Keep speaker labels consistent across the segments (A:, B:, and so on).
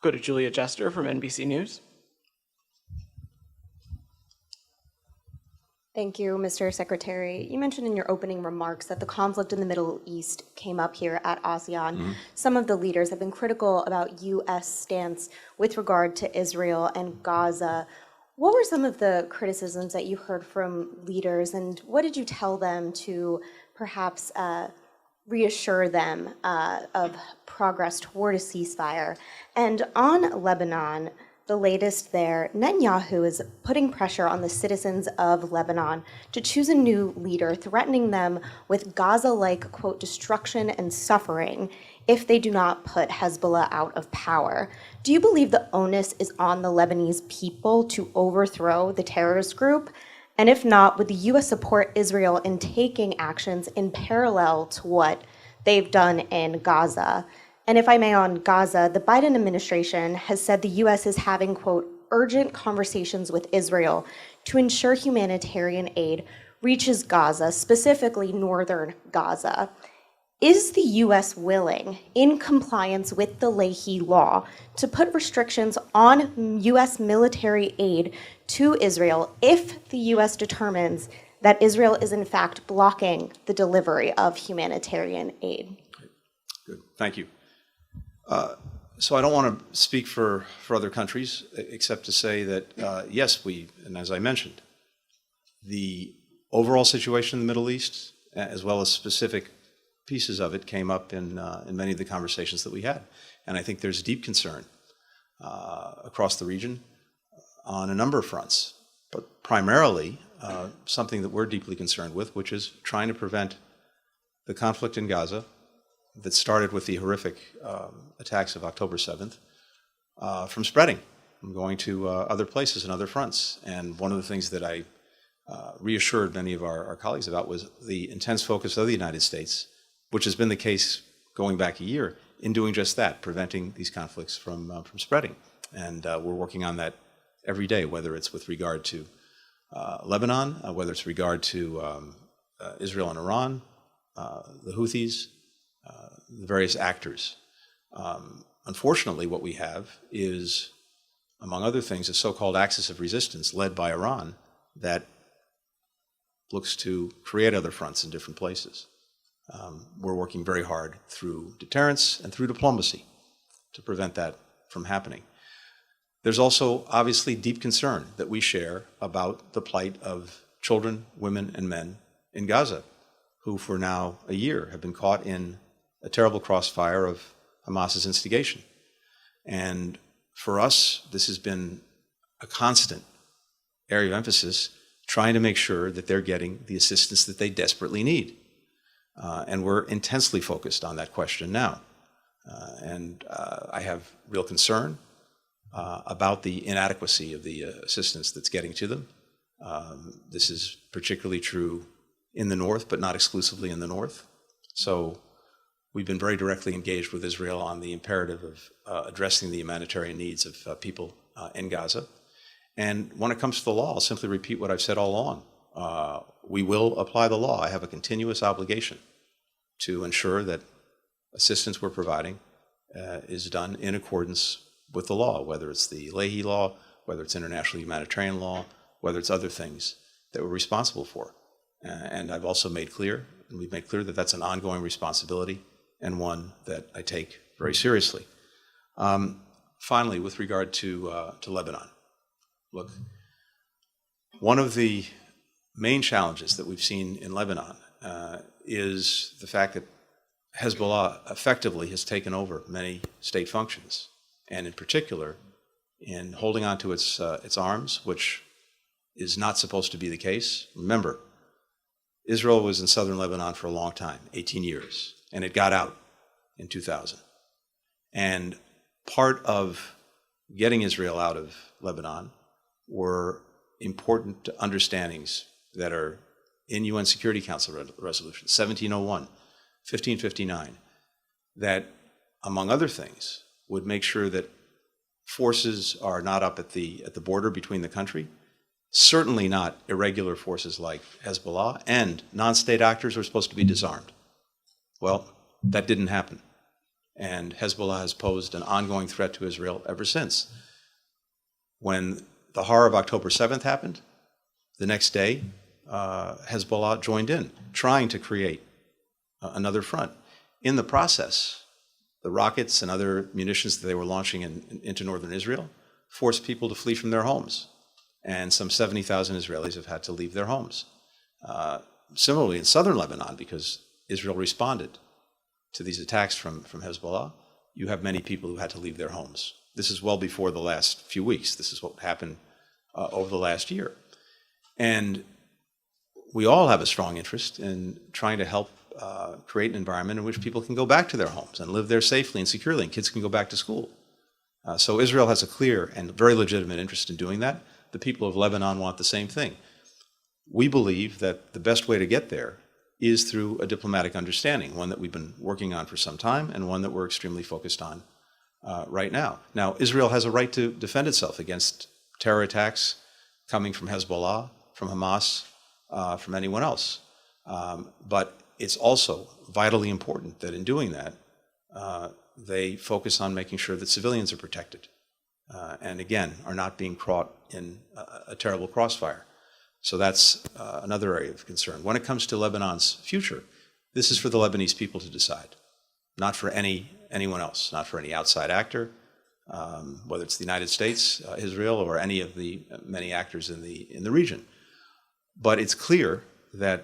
A: Go to Julia Jester from NBC News.
B: Thank you, Mr. Secretary. You mentioned in your opening remarks that the conflict in the Middle East came up here at ASEAN. Mm-hmm. Some of the leaders have been critical about U.S. stance with regard to Israel and Gaza. What were some of the criticisms that you heard from leaders, and what did you tell them to perhaps reassure them of progress toward a ceasefire? And on Lebanon, the latest there, Netanyahu is putting pressure on the citizens of Lebanon to choose a new leader, threatening them with Gaza-like, quote, destruction and suffering if they do not put Hezbollah out of power. Do you believe the onus is on the Lebanese people to overthrow the terrorist group? And if not, would the U.S. support Israel in taking actions in parallel to what they've done in Gaza? And if I may, on Gaza, the Biden administration has said the U.S. is having, quote, urgent conversations with Israel to ensure humanitarian aid reaches Gaza, specifically northern Gaza. Is the U.S. willing, in compliance with the Leahy law, to put restrictions on U.S. military aid to Israel if the U.S. determines that Israel is in fact blocking the delivery of humanitarian aid?
C: Good, thank you. So I don't want to speak for other countries, except to say that, yes, and as I mentioned, the overall situation in the Middle East, as well as specific pieces of it, came up in many of the conversations that we had. And I think there's deep concern across the region on a number of fronts, but primarily something that we're deeply concerned with, which is trying to prevent the conflict in Gaza that started with the horrific attacks of October 7th from spreading, from going to other places and other fronts. And one of the things that I reassured many of our colleagues about was the intense focus of the United States, which has been the case going back a year, in doing just that, preventing these conflicts from spreading. And we're working on that every day, whether it's with regard to Lebanon, whether it's regard to Israel and Iran, the Houthis, the various actors. Unfortunately, what we have is, among other things, a so-called axis of resistance led by Iran that looks to create other fronts in different places. We're working very hard through deterrence and through diplomacy to prevent that from happening. There's also obviously deep concern that we share about the plight of children, women, and men in Gaza, who for now a year have been caught in a terrible crossfire of Hamas's instigation. And for us, this has been a constant area of emphasis, trying to make sure that they're getting the assistance that they desperately need. And we're intensely focused on that question now. And I have real concern about the inadequacy of the assistance that's getting to them. This is particularly true in the north, but not exclusively in the north. So we've been very directly engaged with Israel on the imperative of addressing the humanitarian needs of people in Gaza. And when it comes to the law, I'll simply repeat what I've said all along. We will apply the law. I have a continuous obligation to ensure that assistance we're providing is done in accordance with the law, whether it's the Leahy law, whether it's international humanitarian law, whether it's other things that we're responsible for. And I've also made clear, and we've made clear that that's an ongoing responsibility and one that I take very seriously. Finally, with regard to Lebanon, look, one of the main challenges that we've seen in Lebanon is the fact that Hezbollah effectively has taken over many state functions, and in particular, in holding on to its arms, which is not supposed to be the case. Remember, Israel was in southern Lebanon for a long time, 18 years, and it got out in 2000. And part of getting Israel out of Lebanon were important understandings that are in UN Security Council Resolution 1701, 1559, that, among other things, would make sure that forces are not up at the border between the country, certainly not irregular forces like Hezbollah, and non-state actors are supposed to be disarmed. Well, that didn't happen. And Hezbollah has posed an ongoing threat to Israel ever since. When the horror of October 7th happened, the next day, Hezbollah joined in, trying to create another front. In the process, the rockets and other munitions that they were launching into northern Israel forced people to flee from their homes. And some 70,000 Israelis have had to leave their homes. Similarly, in southern Lebanon, because Israel responded to these attacks from Hezbollah, you have many people who had to leave their homes. This is well before the last few weeks. This is what happened over the last year. And we all have a strong interest in trying to help create an environment in which people can go back to their homes and live there safely and securely, and kids can go back to school. So Israel has a clear and very legitimate interest in doing that. The people of Lebanon want the same thing. We believe that the best way to get there is through a diplomatic understanding, one that we've been working on for some time and one that we're extremely focused on right now. Now, Israel has a right to defend itself against terror attacks coming from Hezbollah, from Hamas, from anyone else. But it's also vitally important that in doing that, they focus on making sure that civilians are protected and, again, are not being caught in a terrible crossfire. So that's another area of concern. When it comes to Lebanon's future, this is for the Lebanese people to decide, not for anyone else, not for any outside actor, whether it's the United States, Israel, or any of the many actors in the region. But it's clear that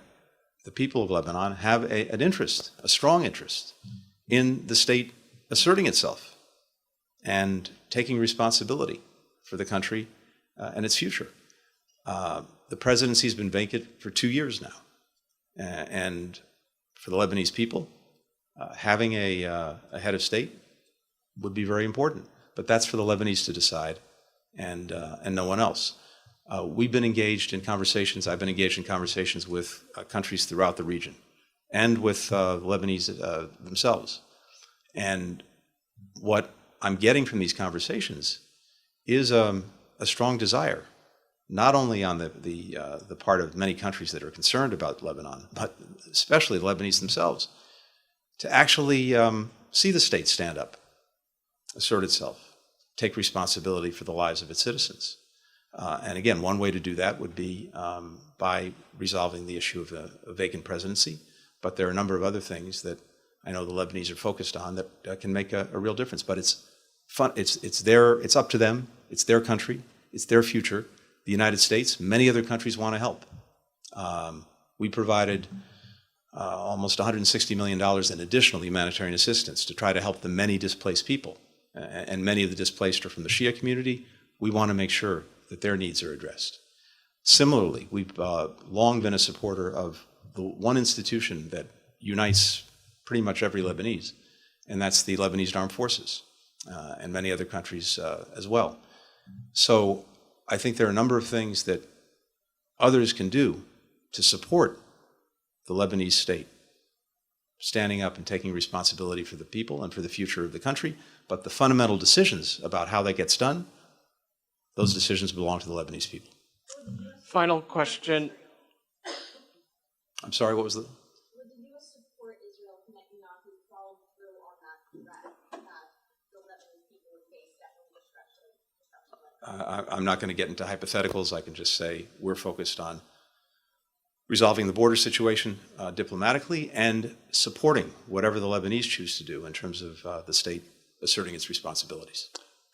C: the people of Lebanon have an interest, a strong interest, in the state asserting itself and taking responsibility for the country and its future. The presidency has been vacant for 2 years now. And for the Lebanese people, having a head of state would be very important. But that's for the Lebanese to decide and no one else. We've been engaged in conversations, I've been engaged in conversations with countries throughout the region and with the Lebanese themselves. And what I'm getting from these conversations is a strong desire, not only on the part of many countries that are concerned about Lebanon, but especially the Lebanese themselves, to actually see the state stand up, assert itself, take responsibility for the lives of its citizens. And again, one way to do that would be by resolving the issue of a vacant presidency, but there are a number of other things that I know the Lebanese are focused on that can make a real difference. But it's fun. It's up to them. It's their country. It's their future. The United States, many other countries want to help. We provided almost $160 million in additional humanitarian assistance to try to help the many displaced people. And many of the displaced are from the Shia community. We want to make sure that their needs are addressed. Similarly, we've long been a supporter of the one institution that unites pretty much every Lebanese, and that's the Lebanese Armed Forces, and many other countries as well. So I think there are a number of things that others can do to support the Lebanese state, standing up and taking responsibility for the people and for the future of the country. But the fundamental decisions about how that gets done, those decisions belong to the Lebanese people.
A: Final question.
C: I'm sorry, what was the?
B: Would the U.S. support Israel Netanyahu follow through on that threat that the Lebanese people would face definitely destruction?
C: I'm not going to get into hypotheticals. I can just say we're focused on resolving the border situation diplomatically and supporting whatever the Lebanese choose to do in terms of the state asserting its responsibilities.